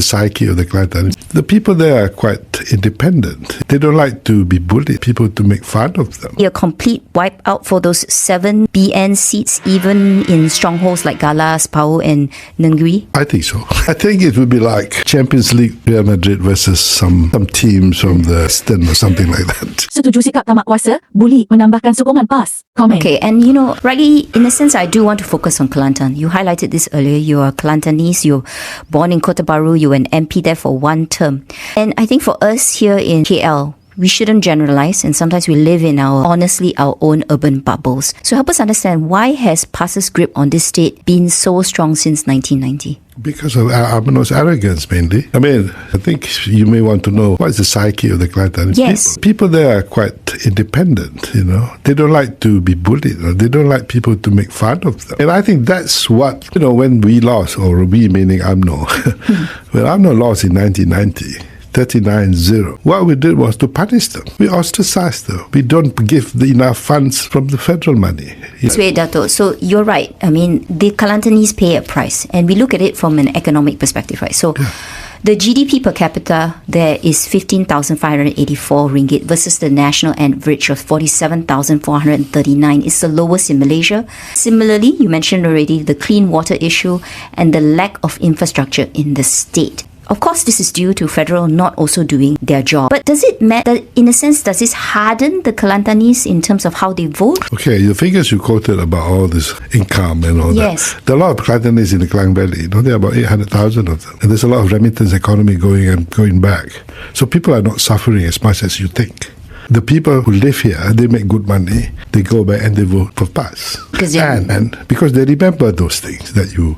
the psyche of the Kelantan. The people there are quite independent. They don't like to be bullied, people to make fun of them. A complete wipe out for those 7 BN seats, even in strongholds like Galas, Pau and Negeri? I think so. I think it would be like Champions League Real Madrid versus some teams from the Western or something like that. Setuju sikap tamak kuasa, Bullied menambahkan sokongan PAS. Comment. Okay, and rightly, in a sense, I do want to focus on Kelantan. You highlighted this earlier. You are Kelantanese, you're born in Kota Baru, you were an MP there for 1 term. And I think for us here in KL, we shouldn't generalize, and sometimes we live in our own urban bubbles. So help us understand, why has PAS's grip on this state been so strong since 1990? Because of UMNO's arrogance, mainly. I mean, I think you may want to know, what is the psyche of the Kelantanese Yes. people? People there are quite independent, They don't like to be bullied, or they don't like people to make fun of them. And I think that's what, when we lost, or we meaning UMNO, when UMNO lost in 1990, 39-0. What we did was to punish them. We ostracized them. We don't give enough funds from the federal money. Wait, Dato', so you're right. I mean, the Kelantanese pay a price, and we look at it from an economic perspective, right? So the GDP per capita there is 15,584 ringgit versus the national average of 47,439. It's the lowest in Malaysia. Similarly, you mentioned already the clean water issue and the lack of infrastructure in the state. Of course, this is due to federal not also doing their job. But does it matter, in a sense, does this harden the Kelantanese in terms of how they vote? Okay, the figures you quoted about all this income and all Yes. that. There are a lot of Kelantanese in the Klang Valley. There are about 800,000 of them. And there's a lot of remittance economy going back. So people are not suffering as much as you think. The people who live here, they make good money. They go back and they vote for PAS. And because they remember those things that you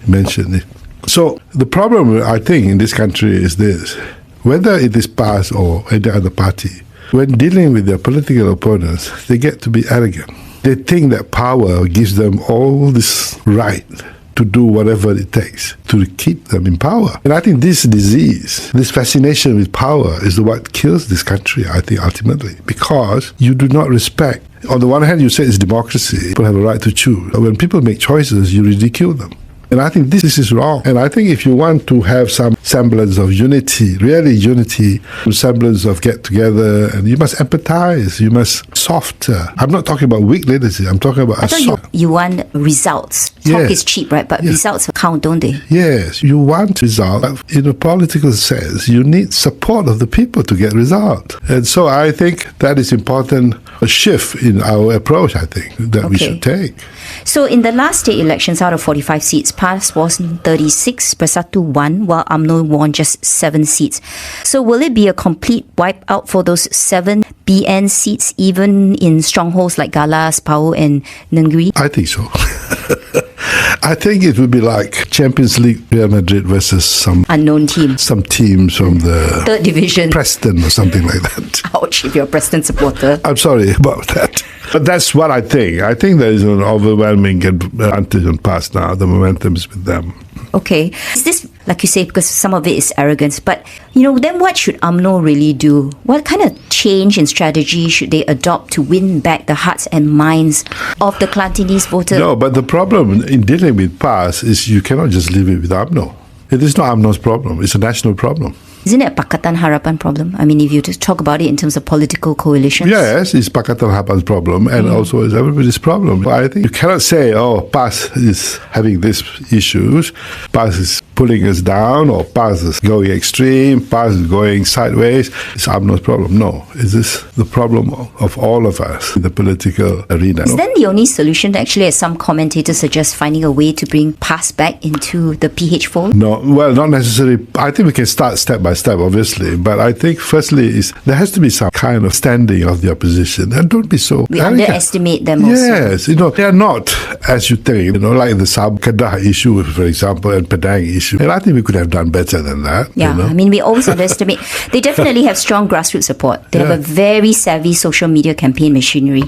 mentioned. So the problem, I think, in this country is this. Whether it is PAS or any other party, when dealing with their political opponents, they get to be arrogant. They think that power gives them all this right to do whatever it takes to keep them in power. And I think this disease, this fascination with power is what kills this country, I think, ultimately. Because you do not respect. On the one hand, you say it's democracy. People have a right to choose. But when people make choices, you ridicule them. And I think this is wrong. And I think if you want to have some semblance of unity, really unity, semblance of get together, and you must empathize, you must softer. I'm not talking about weak leadership, I'm talking about I thought you want results. Talk is cheap, right? But results count, don't they? Yes, you want results. In a political sense, you need support of the people to get results. And so I think that is important, a shift in our approach, I think, that we should take. So in the last state elections, out of 45 seats, PAS won 36, Bersatu won, while UMNO won just 7 seats. So will it be a complete wipe out for those 7 BN seats, even in strongholds like Galas, Pau and Negeri? I think so. I think it would be like Champions League Real Madrid versus some unknown team. Some teams from the 3rd division. Preston or something like that. Ouch, if you're a Preston supporter. I'm sorry about that. But that's what I think. I think there is an overwhelming advantage on PAS now. The momentum is with them. Okay. Is this, like you say, because some of it is arrogance, but, then what should UMNO really do? What kind of change in strategy should they adopt to win back the hearts and minds of the Kelantanese voters? No, but the problem in dealing with PAS is you cannot just leave it with UMNO. It is not UMNO's problem. It's a national problem. Isn't it a Pakatan Harapan problem? I mean, if you just talk about it in terms of political coalitions. Yes, it's Pakatan Harapan's problem and also it's everybody's problem. But I think you cannot say, PAS is having these issues, PAS is pulling us down, or PAS is going extreme, PAS is going sideways. It's UMNO's problem. No, it is the problem of all of us in the political arena. Is then the only solution, actually, as some commentators suggest, finding a way to bring PAS back into the PH fold? No, well, not necessarily. I think we can start step by step, obviously. But I think, firstly, there has to be some kind of standing of the opposition. And don't be so we arrogant. Underestimate them also. Yes, they are not, as you think, like the Sab Kedah issue, for example, and Padang issue. And I think we could have done better than that. Yeah, I mean, we always underestimate. They definitely have strong grassroots support. They have a very savvy social media campaign machinery.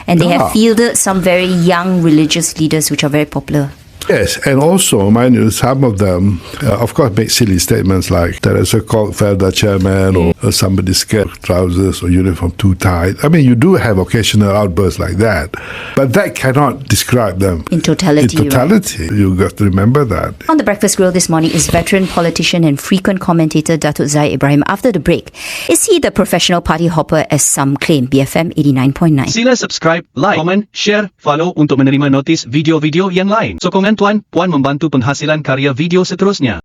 And they have fielded some very young religious leaders which are very popular. Yes, and also, mind you, some of them, of course, make silly statements like there is a Felder chairman or somebody's skirt, trousers or uniform too tight. I mean, you do have occasional outbursts like that, but that cannot describe them. In totality, In totality, you got to remember that. On the Breakfast Grill this morning is veteran politician and frequent commentator Datuk Zahid Ibrahim. After the break, is he the professional party hopper as some claim? BFM 89.9. Sila subscribe, like, comment, share, follow untuk menerima notis video-video yang lain. Sokongan Tuan, Puan membantu penghasilan karya video seterusnya.